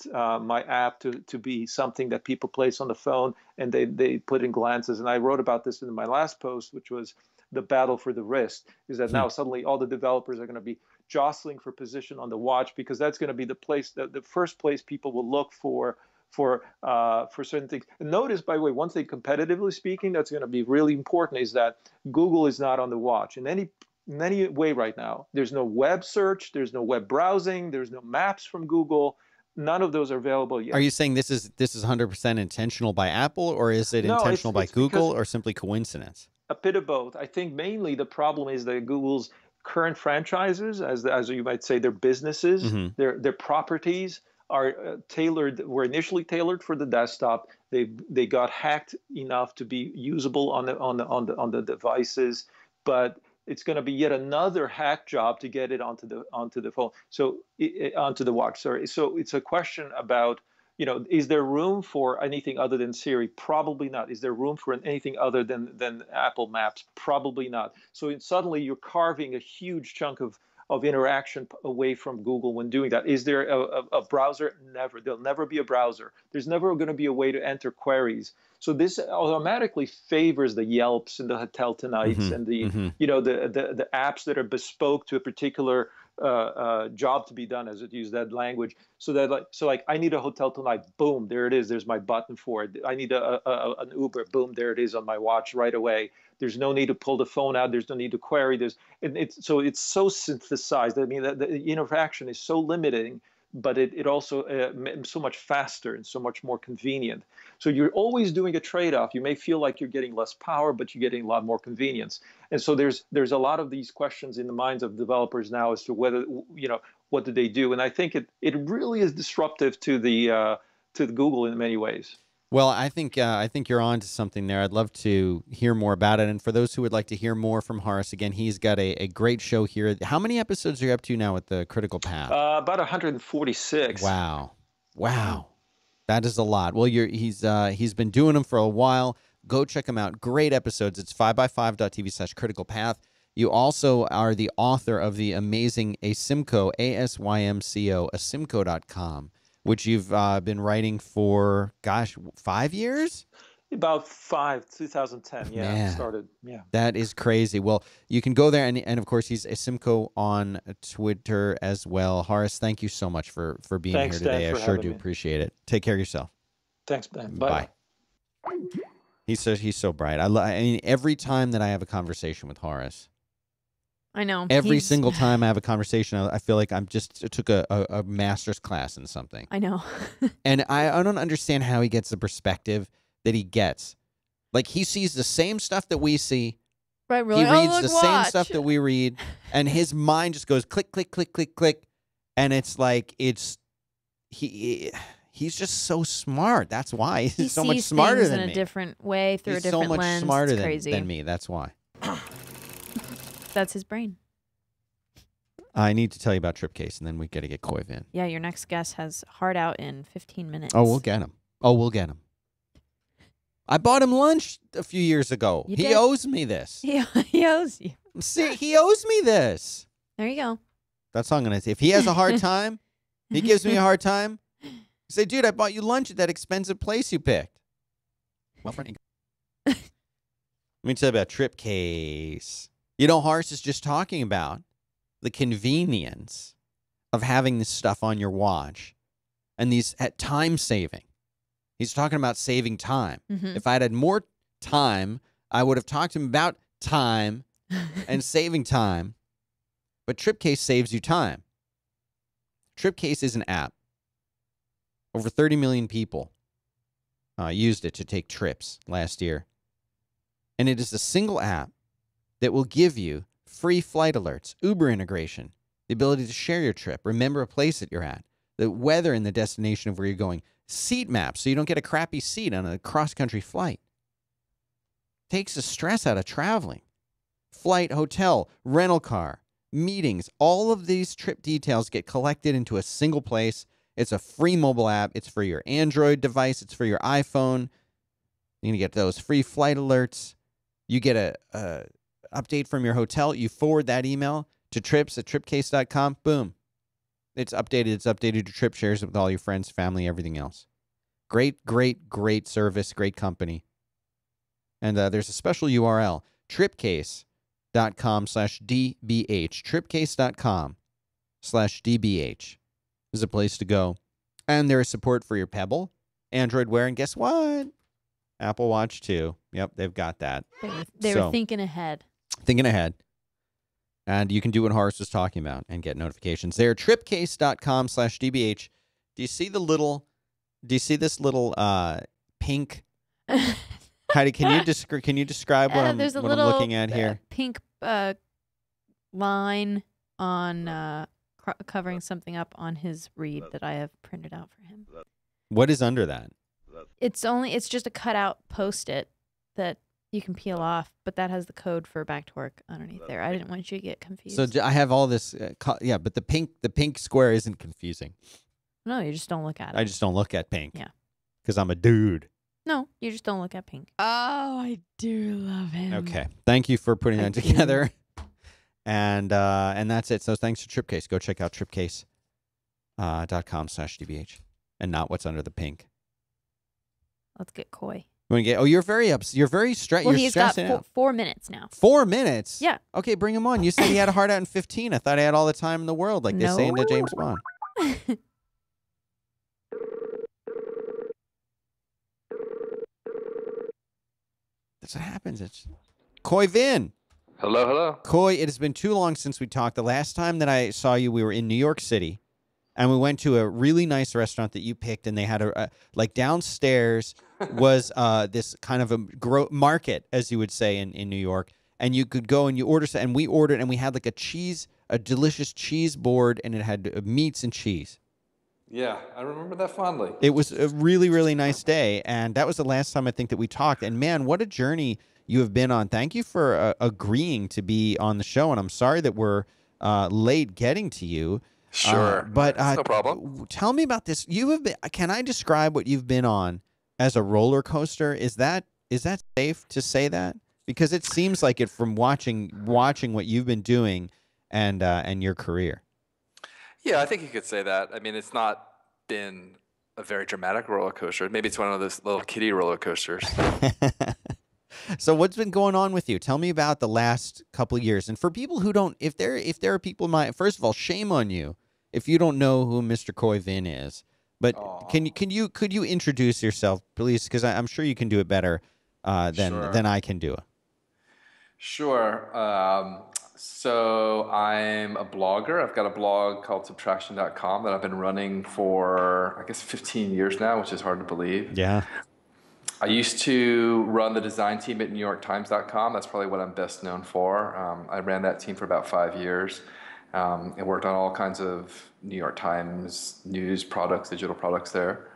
my app to be something that people place on the phone and they put in glances. And I wrote about this in my last post, which was the battle for the wrist, is that now suddenly all the developers are going to be jostling for position on the watch, because that's going to be the first place people will look for certain things. And notice, by the way, one thing competitively speaking that's going to be really important is that Google is not on the watch in any way right now. There's no web search, there's no web browsing, there's no maps from Google. None of those are available yet. Are you saying this is 100% intentional by Apple, or is it intentional by Google, or simply coincidence? A bit of both. I think mainly the problem is that Google's current franchises, as you might say, their businesses, their properties were initially tailored for the desktop. They got hacked enough to be usable on the devices, but it's going to be yet another hack job to get it onto the phone. So onto the watch. Sorry. So it's a question about, is there room for anything other than Siri? Probably not. Is there room for anything other than Apple Maps? Probably not. So suddenly you're carving a huge chunk of interaction away from Google when doing that. Is there a browser? Never. There'll never be a browser. There's never going to be a way to enter queries. So this automatically favors the Yelps and the Hotel Tonights and the apps that are bespoke to a particular job to be done, as it used that language. So I need a hotel tonight. Boom, there it is. There's my button for it. I need an Uber. Boom, there it is on my watch right away. There's no need to pull the phone out. There's no need to query. It's so synthesized. I mean, the interaction is so limiting, but it also so much faster and so much more convenient. So you're always doing a trade-off. You may feel like you're getting less power, but you're getting a lot more convenience. And so there's a lot of these questions in the minds of developers now as to whether, what do they do? And I think it really is disruptive to the Google in many ways. Well, I think you're on to something there. I'd love to hear more about it. And for those who would like to hear more from Horace, again, he's got a great show here. How many episodes are you up to now with the Critical Path? About 146. Wow. That is a lot. Well, he's been doing them for a while. Go check him out. Great episodes. It's 5by5.tv/Critical Path. You also are the author of the amazing Asymco, ASYMCO, asymco.com, which you've been writing for, 5 years? About 2010, yeah, Man, started, yeah. That is crazy. Well, you can go there, and of course, he's Asymco on Twitter as well. Horace, thank you so much for being Thanks, here today. Dan, I sure do appreciate it. Take care of yourself. Thanks, Ben. Bye. He's so bright. I mean, every time that I have a conversation with Horace, I know. every single time I have a conversation, I feel like I'm just took a master's class in something. I know. And I don't understand how he gets the perspective that he gets. Like, he sees the same stuff that we see. Right, He reads the same stuff that we read, and his mind just goes click, click, click, click, click. And it's like, he's just so smart. That's why. He's so much smarter than me. In a different way, through He's a different so much lens. smarter It's crazy. than me. That's why. That's his brain. I need to tell you about Tripcase, and then we got to get Koiv in. Yeah, your next guest has hard out in 15 minutes. Oh, we'll get him. I bought him lunch a few years ago. You He did? owes me this. He owes you. See, he owes me this. There you go. That's all I'm going to say. If he has a hard time, he gives me a hard time. Say, dude, I bought you lunch at that expensive place you picked. Well, friend, let me tell you about Tripcase. Horace is just talking about the convenience of having this stuff on your watch and these at time saving. He's talking about saving time. Mm-hmm. If I'd had more time, I would have talked to him about time and saving time. But Tripcase saves you time. Tripcase is an app. Over 30 million people used it to take trips last year. And it is a single app that will give you free flight alerts, Uber integration, the ability to share your trip, remember a place that you're at, the weather and the destination of where you're going, seat maps so you don't get a crappy seat on a cross-country flight. Takes the stress out of traveling. Flight, hotel, rental car, meetings. All of these trip details get collected into a single place. It's a free mobile app. It's for your Android device. It's for your iPhone. You're going to get those free flight alerts. You get a update from your hotel. You forward that email to trips@tripcase.com. Boom. It's updated. It's updated to trip, shares it with all your friends, family, everything else. Great, great, great service, great company. And there's a special URL, tripcase.com/DBH. Tripcase.com/DBH is a place to go. And there is support for your Pebble, Android Wear, and guess what? Apple Watch 2. Yep, they've got that. They were thinking ahead. Thinking ahead. And you can do what Horace was talking about and get notifications there. Tripcase.com/DBH. Do you see this little pink? Heidi, can you describe what I'm looking at here? Pink line on covering something up on his read that I have printed out for him. What is under that? It's just a cutout Post-it that you can peel off, but that has the code for back to work underneath there. I didn't want you to get confused. So I have all this, but the pink square isn't confusing. No, you just don't look at it. I just don't look at pink. Yeah. Because I'm a dude. No, you just don't look at pink. Oh, I do love him. Okay. Thank you for putting that together. And that's it. So thanks to Tripcase. Go check out tripcase.com/DBH and not what's under the pink. Let's get coy. You're very You're very stressed. Well, you're he's got stressing out. 4 minutes now. 4 minutes? Yeah. Okay, bring him on. You said he had a heart out in 15. I thought he had all the time in the world, like they say in the James Bond. That's what happens. It's Coy Vin. Hello, hello. Coy, it has been too long since we talked. The last time that I saw you, we were in New York City, and we went to a really nice restaurant that you picked, and they had like downstairs was this kind of a market, as you would say in New York, and you could go and you order, and we ordered, and we had like a delicious cheese board, and it had meats and cheese. Yeah, I remember that fondly. It was a really, really nice day, and that was the last time I think that we talked. And man, what a journey you have been on. Thank you for agreeing to be on the show, and I'm sorry that we're late getting to you. Sure, but no problem. Tell me about this. You have been. Can I describe what you've been on as a roller coaster? Is that safe to say that? Because it seems like it from watching what you've been doing and your career. Yeah, I think you could say that. I mean, it's not been a very dramatic roller coaster. Maybe it's one of those little kiddie roller coasters. So what's been going on with you? Tell me about the last couple of years. And for people who don't, if there are people first of all, shame on you if you don't know who Mr. Coy Vin is. But could you introduce yourself, please? Because I'm sure you can do it better than I can do it. Sure. So I'm a blogger. I've got a blog called subtraction.com that I've been running for, I guess, 15 years now, which is hard to believe. Yeah. I used to run the design team at NewYorkTimes.com. That's probably what I'm best known for. I ran that team for about 5 years and worked on all kinds of New York Times news products, digital products there.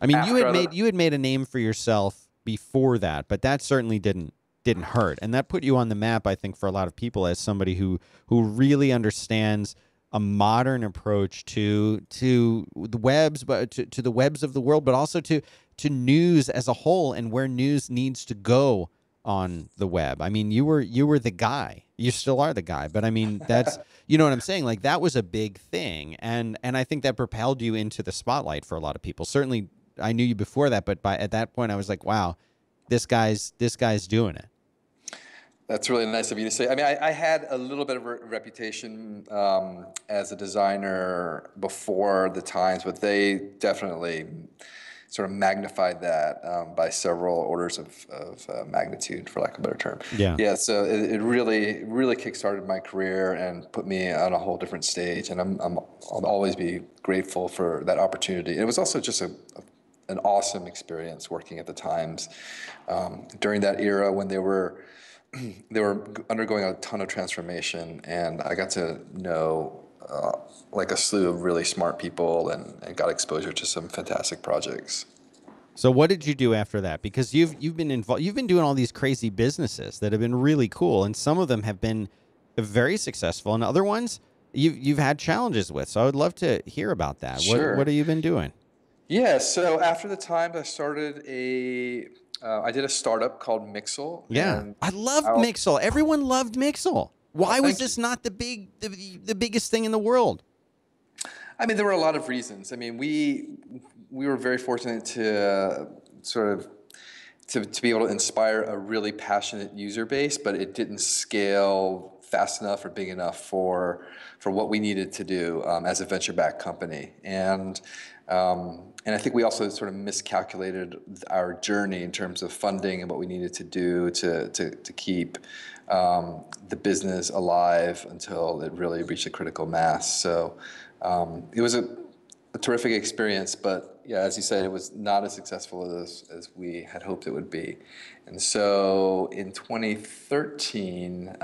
I mean, you had made a name for yourself before that, but that certainly didn't hurt, and that put you on the map, I think, for a lot of people as somebody who really understands a modern approach to the webs, but to the webs of the world, but also to news as a whole and where news needs to go on the web. I mean, you were the guy. You still are the guy, but I mean, that's you know what I'm saying? Like that was a big thing, and I think that propelled you into the spotlight for a lot of people. Certainly, I knew you before that, but at that point, I was like, wow, this guy's doing it. That's really nice of you to say. I mean, I had a little bit of a reputation as a designer before the Times, but they definitely sort of magnified that by several orders of magnitude, for lack of a better term. Yeah. So it really, really kickstarted my career and put me on a whole different stage. And I'll always be grateful for that opportunity. It was also just an awesome experience working at the Times during that era when they were undergoing a ton of transformation, and I got to know like a slew of really smart people and got exposure to some fantastic projects. So what did you do after that? Because you've been involved, you've been doing all these crazy businesses that have been really cool, and some of them have been very successful, and other ones you've had challenges with. So I would love to hear about that. Sure. What have you been doing? Yeah, so after the time I started I did a startup called Mixel. Yeah, And I loved I'll- Mixel. Everyone loved Mixel. Why was thank this not the biggest thing in the world? I mean, there were a lot of reasons. I mean, we were very fortunate to sort of to be able to inspire a really passionate user base, but it didn't scale fast enough or big enough for what we needed to do as a venture-backed company. And I think we also sort of miscalculated our journey in terms of funding and what we needed to do to keep the business alive until it really reached a critical mass. So it was a terrific experience, but yeah, as you said, it was not as successful as we had hoped it would be. And so in 2013,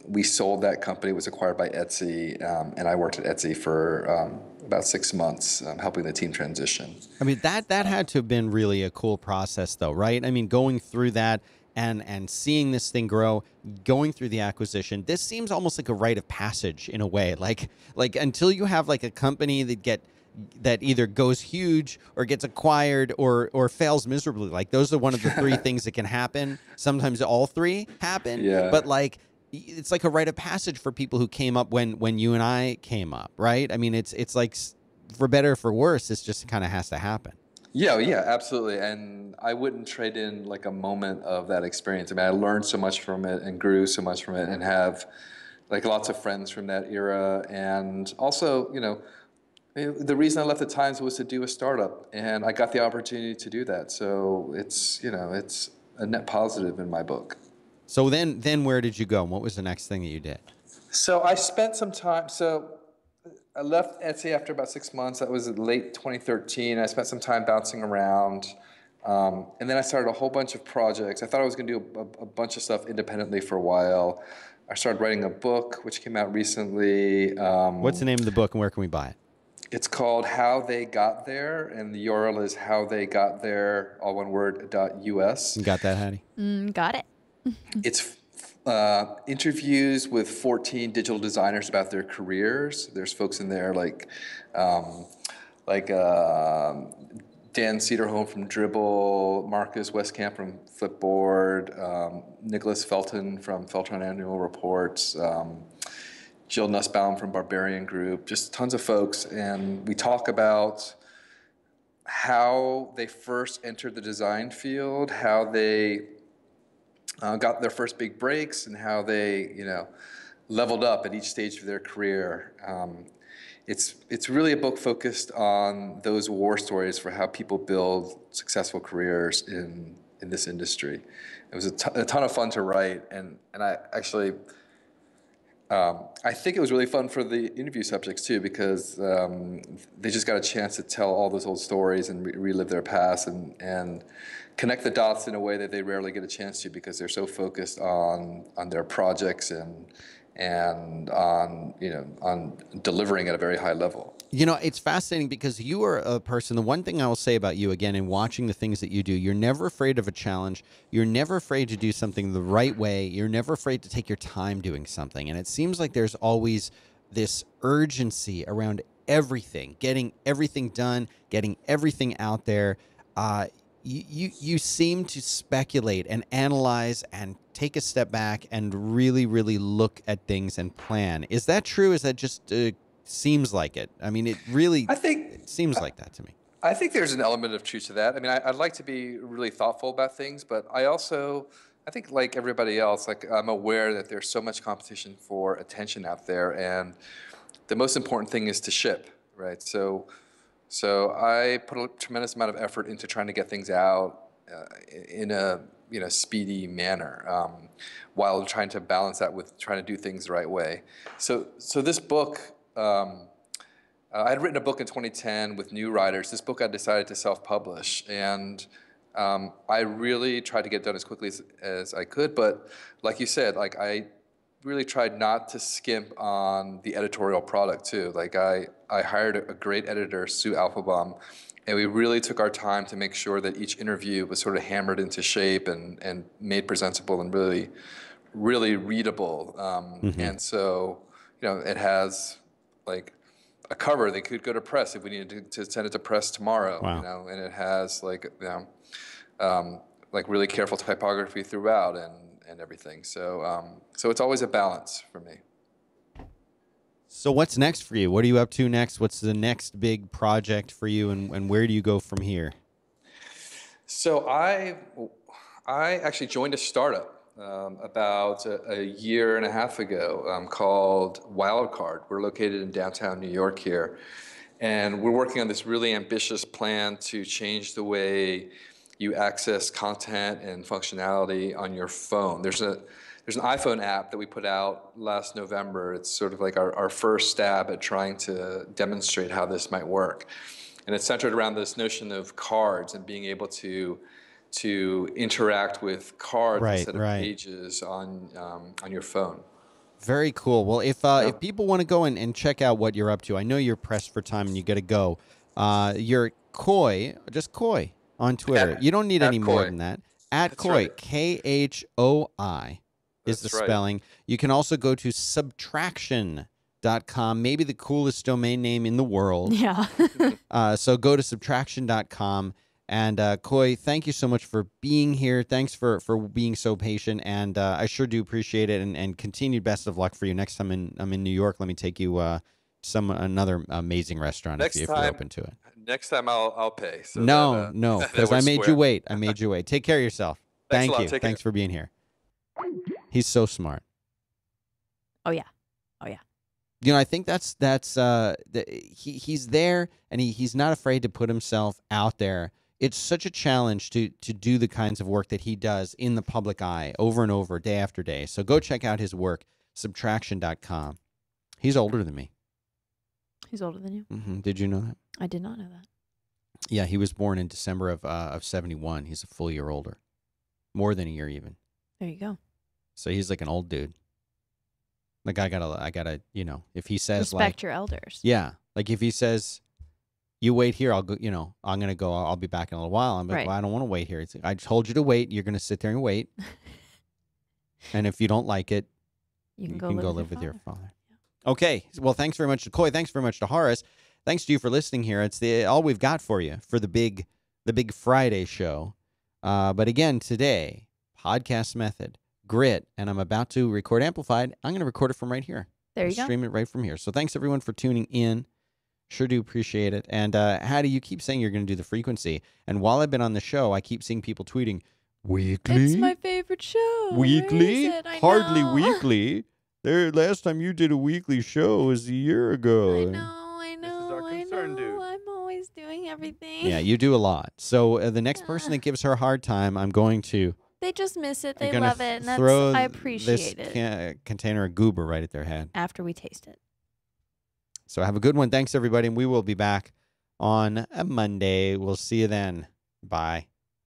we sold that company. It was acquired by Etsy, and I worked at Etsy for about 6 months, helping the team transition. I mean, that had to have been really a cool process, though, right? I mean, going through that and seeing this thing grow, going through the acquisition, this seems almost like a rite of passage in a way. Like until you have like a company that either goes huge or gets acquired or fails miserably. Like those are one of the three things that can happen. Sometimes all three happen. Yeah. But like it's like a rite of passage for people who came up when you and I came up, right? I mean, it's like for better or for worse, this just kind of has to happen. Yeah, absolutely. And I wouldn't trade in like a moment of that experience. I mean, I learned so much from it and grew so much from it and have like lots of friends from that era. And also, the reason I left the Times was to do a startup, and I got the opportunity to do that. So it's a net positive in my book. So then where did you go? And what was the next thing that you did? So I spent some time. So I left Etsy after about 6 months. That was late 2013. I spent some time bouncing around. And then I started a whole bunch of projects. I thought I was going to do a bunch of stuff independently for a while. I started writing a book, which came out recently. What's the name of the book and where can we buy it? It's called How They Got There, and the URL is howtheygothere, all one word, .us. You got that, Hattie? Got it. It's interviews with 14 digital designers about their careers. There's folks in there like Dan Cederholm from Dribbble, Marcus Westcamp from Flipboard, Nicholas Felton from Felton Annual Reports, Jill Nussbaum from Barbarian Group, just tons of folks. And we talk about how they first entered the design field, how they got their first big breaks, and how they, leveled up at each stage of their career. It's really a book focused on those war stories for how people build successful careers in this industry. It was a ton of fun to write, and I actually I think it was really fun for the interview subjects too, because they just got a chance to tell all those old stories and relive their past and connect the dots in a way that they rarely get a chance to, because they're so focused on their projects and on delivering at a very high level. It's fascinating because you are a person. The one thing I will say about you, again, in watching the things that you do, you're never afraid of a challenge. You're never afraid to do something the right way. You're never afraid to take your time doing something. And it seems like there's always this urgency around everything, getting everything done, getting everything out there. You seem to speculate and analyze and take a step back and really, really look at things and plan. Is that true? Is that just seems like it? I mean, it seems like that to me. I think there's an element of truth to that. I mean, I'd like to be really thoughtful about things, but I think like everybody else, like I'm aware that there's so much competition for attention out there, and the most important thing is to ship, right? So I put a tremendous amount of effort into trying to get things out in a speedy manner, while trying to balance that with trying to do things the right way. So this book, I had written a book in 2010 with new writers. This book I decided to self-publish, and I really tried to get it done as quickly as I could. But like you said, like I really tried not to skimp on the editorial product too. Like I hired a great editor, Sue Alphabom, and we really took our time to make sure that each interview was sort of hammered into shape and made presentable and really really readable. And so, it has like a cover that could go to press if we needed to send it to press tomorrow. Wow. And it has like really careful typography throughout and everything. So so it's always a balance for me. So what's next for you? What are you up to next? What's the next big project for you, and where do you go from here? So I actually joined a startup about a year and a half ago called Wildcard. We're located in downtown New York here, and we're working on this really ambitious plan to change the way you access content and functionality on your phone. There's an iPhone app that we put out last November. It's sort of like our first stab at trying to demonstrate how this might work. And it's centered around this notion of cards and being able to interact with cards instead of pages on your phone. Very cool. Well, if people want to go and check out what you're up to, I know you're pressed for time and you got to go. You're Coy, just Coy on Twitter. You don't need any more than that. At Coy, KHOI is the spelling. You can also go to subtraction.com, maybe the coolest domain name in the world. Yeah. So go to subtraction.com. And Coy, thank you so much for being here. Thanks for being so patient, and I sure do appreciate it. And continued best of luck for you next time I'm in New York. Let me take you another amazing restaurant if you're open to it. Next time I'll pay. So no, because I made you wait. I made you wait. Take care of yourself. Thank you. Thanks for being here. He's so smart. Oh yeah. I think that's he's there, and he's not afraid to put himself out there. It's such a challenge to do the kinds of work that he does in the public eye over and over, day after day. So go check out his work, subtraction.com. He's older than me. He's older than you? Mm-hmm. Did you know that? I did not know that. Yeah, he was born in December of 71. He's a full year older. More than a year even. There you go. So he's like an old dude. Like I gotta, if he says respect your elders. Yeah. Like if he says, you wait here, I'll go, I'm going to go, I'll be back in a little while. I'm like, well, I don't want to wait here. It's like, I told you to wait. You're going to sit there and wait. And if you don't like it, you can go live with your father. Yeah. Okay. Well, thanks very much to Coy. Thanks very much to Horace. Thanks to you for listening here. It's all we've got for you for the big Friday show. But again, today, podcast method, grit, and I'm about to record Amplified. I'm going to record it from right here. There you go. Stream it right from here. So thanks everyone for tuning in. Sure do appreciate it. And Hattie, you keep saying you're going to do the frequency. And while I've been on the show, I keep seeing people tweeting, weekly? It's my favorite show. Weekly? Where is it? Hardly weekly. Last time you did a weekly show was a year ago. I know. I'm always doing everything. Yeah, you do a lot. So the next person that gives her a hard time, I'm going to... They just miss it. They love it. And I appreciate it. Container of goober right at their head. After we taste it. So have a good one. Thanks, everybody. And we will be back on a Monday. We'll see you then. Bye.